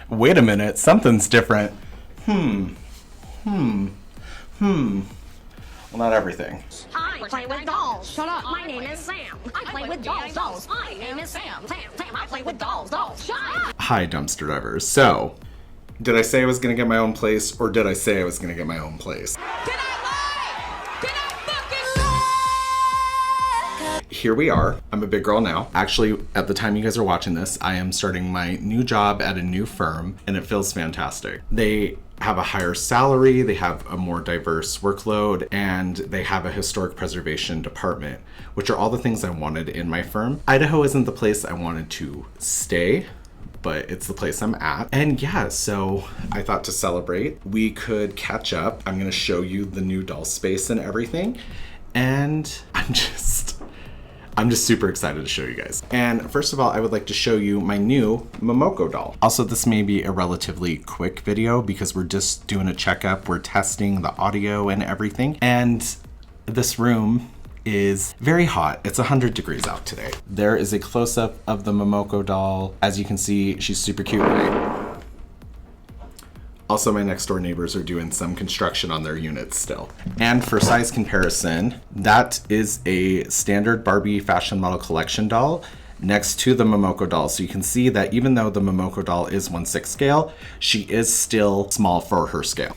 Wait a minute, something's different. Well, not everything. I play with dolls. Shut up. My name is Sam. I play with dolls. My name is Sam. Sam, I play with dolls. Shut up. Hi, dumpster divers. So, did I say I was going to get my own place, or did I say I was going to get my own place? Did I lie? Did I fucking lie? Here we are. I'm a big girl now. Actually, at the time you guys are watching this, I am starting my new job at a new firm, and it feels fantastic. They have a higher salary, they have a more diverse workload, and they have a historic preservation department, which are all the things I wanted in my firm. Idaho isn't the place I wanted to stay, but it's the place I'm at. And yeah, so I thought to celebrate, we could catch up. I'm gonna show you the new doll space and everything. And I'm just super excited to show you guys. And first of all, I would like to show you my new Momoko doll. Also, this may be a relatively quick video because we're just doing a checkup. We're testing the audio and everything. And this room is very hot. It's 100 degrees out today. There is a close-up of the Momoko doll. As you can see, she's super cute, right? Also, my next door neighbors are doing some construction on their units still. And for size comparison, that is a standard Barbie fashion model collection doll next to the Momoko doll. So you can see that even though the Momoko doll is 1/6 scale, she is still small for her scale.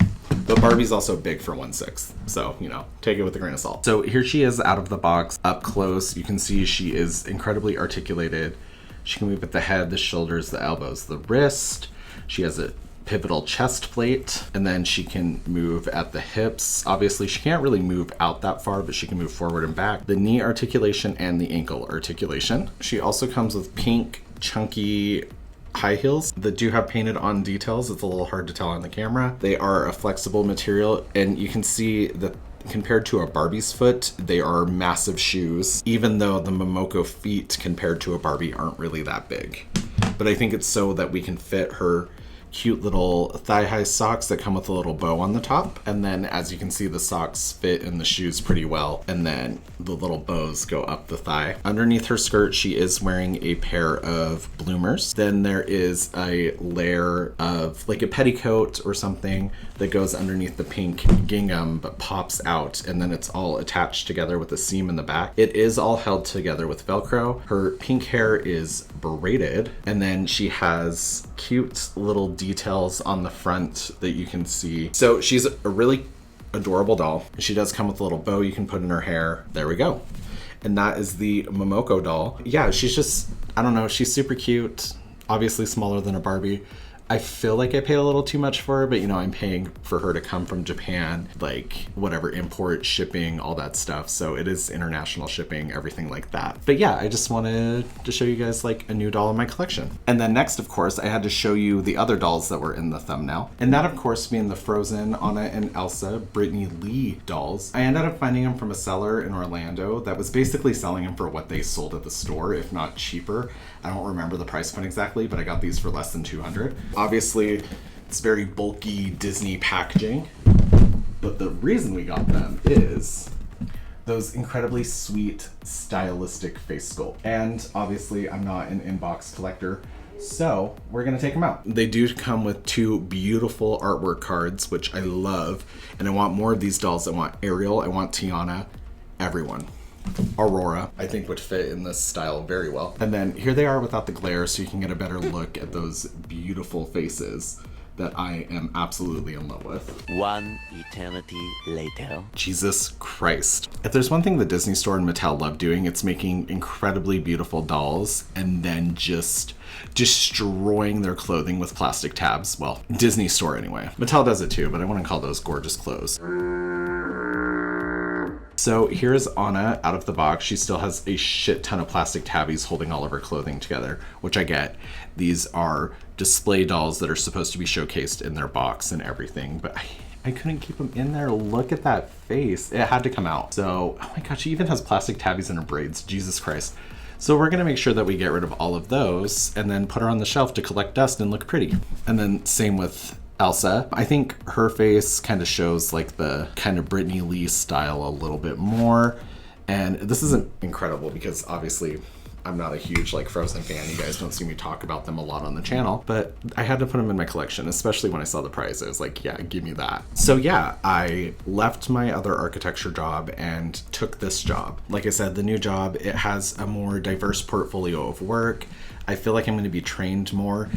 But Barbie's also big for 1/6. So, you know, take it with a grain of salt. So here she is out of the box, up close. You can see she is incredibly articulated. She can move at the head, the shoulders, the elbows, the wrist. She has a pivotal chest plate, and then she can move at the hips. Obviously, she can't really move out that far, but she can move forward and back. The knee articulation and the ankle articulation. She also comes with pink, chunky high heels that do have painted on details. It's a little hard to tell on the camera. They are a flexible material, and you can see that compared to a Barbie's foot, they are massive shoes, even though the Momoko feet compared to a Barbie aren't really that big. But I think it's so that we can fit her cute little thigh-high socks that come with a little bow on the top. And then as you can see, the socks fit in the shoes pretty well. And then the little bows go up the thigh. Underneath her skirt, she is wearing a pair of bloomers. Then there is a layer of like a petticoat or something that goes underneath the pink gingham but pops out, and then it's all attached together with a seam in the back. It is all held together with Velcro. Her pink hair is braided, and then she has cute little details on the front that you can see. So she's a really adorable doll. She does come with a little bow you can put in her hair. There we go. And that is the Momoko doll. Yeah, she's just, I don't know, she's super cute. Obviously smaller than a Barbie. I feel like I paid a little too much for her, but you know, I'm paying for her to come from Japan, like whatever, import, shipping, all that stuff. So it is international shipping, everything like that. But yeah, I just wanted to show you guys like a new doll in my collection. And then next, of course, I had to show you the other dolls that were in the thumbnail. And that, of course, being the Frozen Anna and Elsa Brittney Lee dolls. I ended up finding them from a seller in Orlando that was basically selling them for what they sold at the store, if not cheaper. I don't remember the price point exactly, but I got these for less than $200. Obviously, it's very bulky Disney packaging, but the reason we got them is those incredibly sweet, stylistic face sculpt. And obviously, I'm not an inbox collector, so we're gonna take them out. They do come with 2 beautiful artwork cards, which I love, and I want more of these dolls. I want Ariel, I want Tiana, everyone. Aurora, I think, would fit in this style very well. And then here they are without the glare, so you can get a better look at those beautiful faces that I am absolutely in love with. One eternity later. Jesus Christ. If there's one thing the Disney Store and Mattel love doing, it's making incredibly beautiful dolls and then just destroying their clothing with plastic tabs. Well, Disney Store anyway. Mattel does it too, but I wouldn't call those gorgeous clothes. So here's Anna out of the box. She still has a shit ton of plastic tabbies holding all of her clothing together, which I get. These are display dolls that are supposed to be showcased in their box and everything, but I couldn't keep them in there. Look at that face. It had to come out. So, oh my gosh, she even has plastic tabbies in her braids. Jesus Christ. So we're gonna make sure that we get rid of all of those and then put her on the shelf to collect dust and look pretty. And then same with Elsa. I think her face kind of shows like the kind of Brittney Lee style a little bit more. And this isn't incredible because obviously I'm not a huge like Frozen fan. You guys don't see me talk about them a lot on the channel, but I had to put them in my collection, especially when I saw the price. I was like, yeah, give me that. So yeah, I left my other architecture job and took this job. Like I said, the new job, it has a more diverse portfolio of work. I feel like I'm going to be trained more.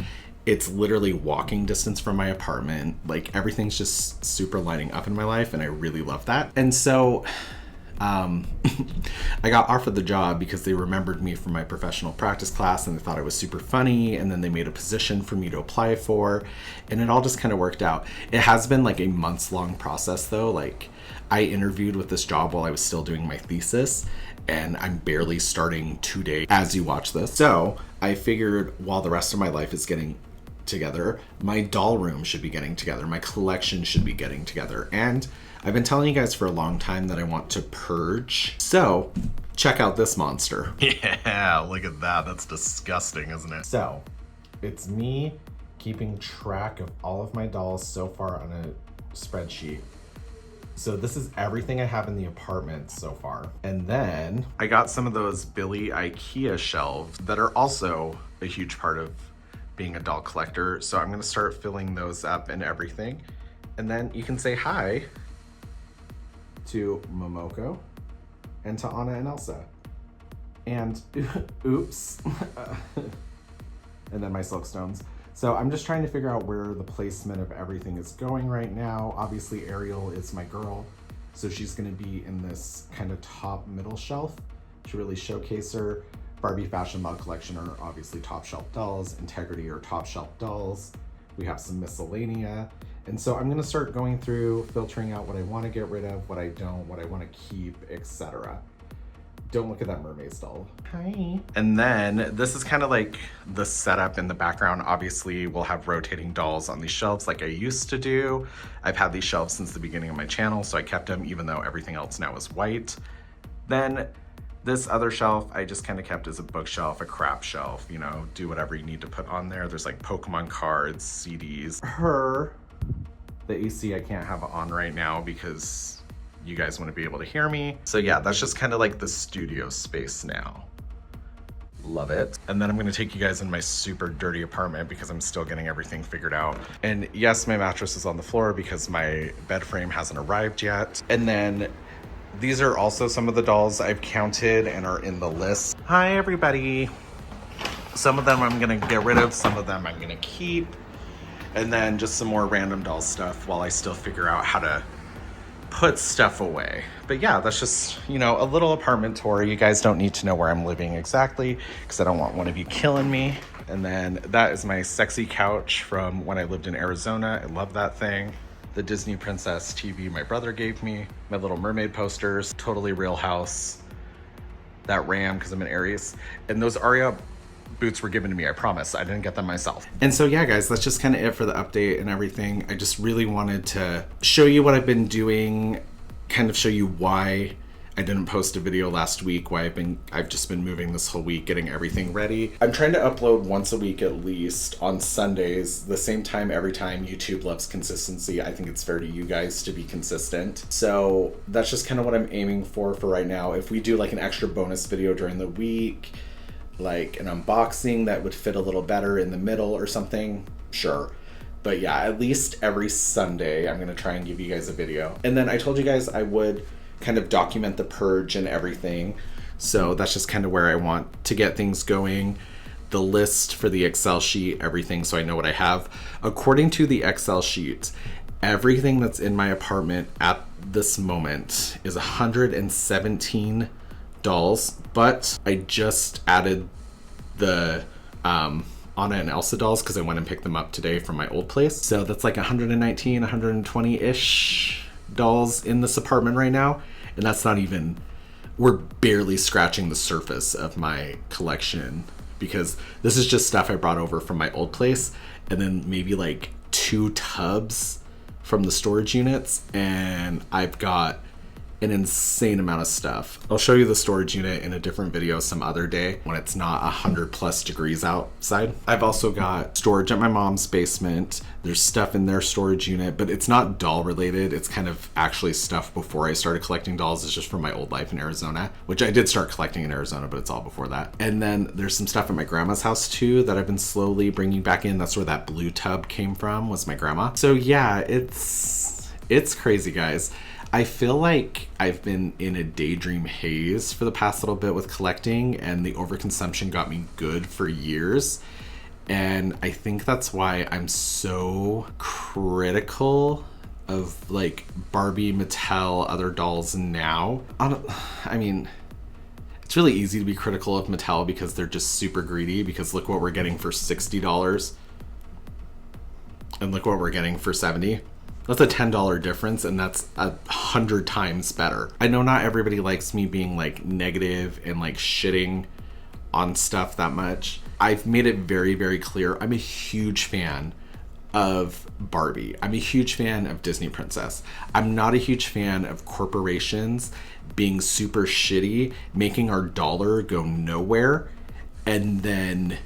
It's literally walking distance from my apartment. Like everything's just super lining up in my life, and I really love that. And so I got offered the job because they remembered me from my professional practice class and they thought I was super funny, and then they made a position for me to apply for, and it all just kind of worked out. It has been like a months-long process though. Like I interviewed with this job while I was still doing my thesis, and I'm barely starting today as you watch this. So I figured while the rest of my life is getting together, my doll room should be getting together, my collection should be getting together, and I've been telling you guys for a long time that I want to purge. So check out this monster. Yeah, look at that. That's disgusting, isn't it? So it's me keeping track of all of my dolls so far on a spreadsheet. So this is everything I have in the apartment so far. And then I got some of those Billy IKEA shelves that are also a huge part of being a doll collector. So I'm gonna start filling those up and everything. And then you can say hi to Momoko and to Anna and Elsa. And oops. And then my Silkstones. So I'm just trying to figure out where the placement of everything is going right now. Obviously Ariel is my girl, so she's gonna be in this kind of top middle shelf to really showcase her. Barbie Fashion Model Collection are obviously top shelf dolls. Integrity are top shelf dolls. We have some miscellanea. And so I'm gonna start going through, filtering out what I wanna get rid of, what I don't, what I wanna keep, etc. Don't look at that mermaid's doll. Hi. And then this is kind of like the setup in the background. Obviously we'll have rotating dolls on these shelves like I used to do. I've had these shelves since the beginning of my channel, so I kept them even though everything else now is white. Then this other shelf, I just kind of kept as a bookshelf, a crap shelf, you know, do whatever you need to put on there. There's like Pokemon cards, CDs. Her, the AC I can't have on right now because you guys want to be able to hear me. So yeah, that's just kind of like the studio space now. Love it. And then I'm gonna take you guys in my super dirty apartment because I'm still getting everything figured out. And yes, my mattress is on the floor because my bed frame hasn't arrived yet. And then these are also some of the dolls I've counted and are in the list. Hi everybody. Some of them I'm gonna get rid of, some of them I'm gonna keep. And then just some more random doll stuff while I still figure out how to put stuff away. But yeah, that's just, you know, a little apartment tour. You guys don't need to know where I'm living exactly because I don't want one of you killing me. And then that is my sexy couch from when I lived in Arizona. I love that thing. The Disney Princess TV my brother gave me. My Little Mermaid posters, totally Real House. That Ram because I'm an Aries. And those Aria boots were given to me, I promise. I didn't get them myself. And so yeah, guys, that's just kind of it for the update and everything. I just really wanted to show you what I've been doing, kind of show you why I didn't post a video last week, why I've just been moving this whole week, getting everything ready. I'm trying to upload once a week at least on Sundays, the same time every time. YouTube loves consistency. I think it's fair to you guys to be consistent. So that's just kind of what I'm aiming for right now. If we do like an extra bonus video during the week, like an unboxing that would fit a little better in the middle or something, sure. But yeah, at least every Sunday, I'm gonna try and give you guys a video. And then I told you guys I would kind of document the purge and everything. So that's just kind of where I want to get things going. The list for the Excel sheet, everything, so I know what I have. According to the Excel sheet, everything that's in my apartment at this moment is 117 dolls, but I just added the Anna and Elsa dolls because I went and picked them up today from my old place. So that's like 119, 120-ish dolls in this apartment right now. And that's not even, we're barely scratching the surface of my collection because this is just stuff I brought over from my old place and then maybe like 2 tubs from the storage units. And I've got an insane amount of stuff. I'll show you the storage unit in a different video some other day when it's not 100+ degrees outside. I've also got storage at my mom's basement. There's stuff in their storage unit, but it's not doll related. It's kind of actually stuff before I started collecting dolls. It's just from my old life in Arizona, which I did start collecting in Arizona, but it's all before that. And then there's some stuff at my grandma's house too that I've been slowly bringing back in. That's where that blue tub came from, was my grandma. So yeah, it's crazy, guys. I feel like I've been in a daydream haze for the past little bit with collecting, and the overconsumption got me good for years. And I think that's why I'm so critical of like Barbie, Mattel, other dolls now. I mean, it's really easy to be critical of Mattel because they're just super greedy, because look what we're getting for $60 and look what we're getting for $70. That's a $10 difference, and that's 100 times better. I know not everybody likes me being like negative and like shitting on stuff that much. I've made it very, very clear. I'm a huge fan of Barbie. I'm a huge fan of Disney Princess. I'm not a huge fan of corporations being super shitty, making our dollar go nowhere, and then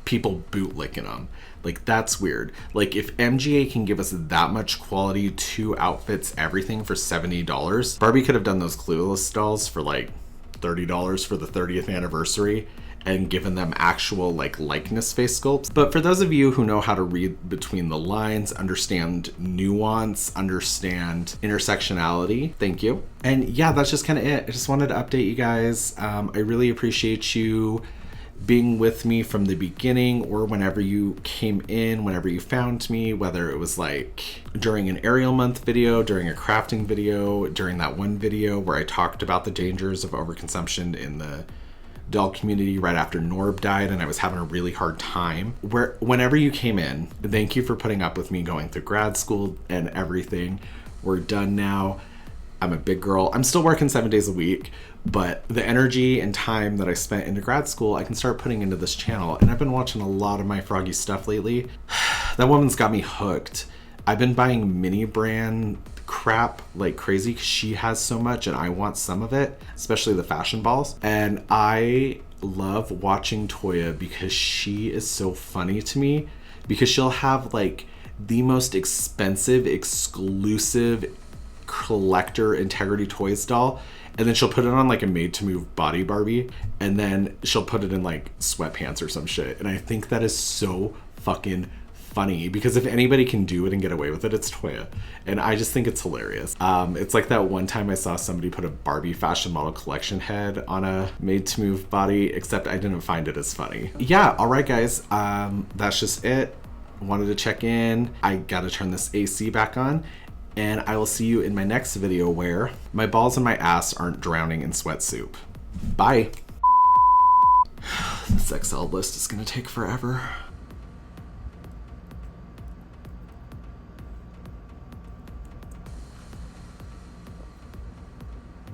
people bootlicking them. Like, that's weird. Like, if MGA can give us that much quality, 2 outfits, everything for $70, Barbie could have done those Clueless dolls for like $30 for the 30th anniversary and given them actual like likeness face sculpts. But for those of you who know how to read between the lines, understand nuance, understand intersectionality, thank you. And yeah, that's just kind of it. I just wanted to update you guys. I really appreciate you being with me from the beginning, or whenever you came in, whenever you found me, whether it was like during an Ariel month video, during a crafting video, during that one video where I talked about the dangers of overconsumption in the doll community right after Norb died and I was having a really hard time. Whenever you came in, thank you for putting up with me going through grad school and everything. We're done now. I'm a big girl. I'm still working 7 days a week, but the energy and time that I spent into grad school, I can start putting into this channel. And I've been watching a lot of my Froggy stuff lately. That woman's got me hooked. I've been buying mini brand crap like crazy because she has so much and I want some of it, especially the fashion balls. And I love watching Toya because she is so funny to me, because she'll have like the most expensive, exclusive collector Integrity Toys doll, and then she'll put it on like a made to move body Barbie, and then she'll put it in like sweatpants or some shit. And I think that is so fucking funny, because if anybody can do it and get away with it, it's Toya. And I just think it's hilarious. It's like that one time I saw somebody put a Barbie fashion model collection head on a made to move body, except I didn't find it as funny. Yeah, all right guys, that's just it. Wanted to check in. I gotta turn this AC back on, and I will see you in my next video where my balls and my ass aren't drowning in sweat soup. Bye. This XL list is gonna take forever.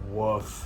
Woof.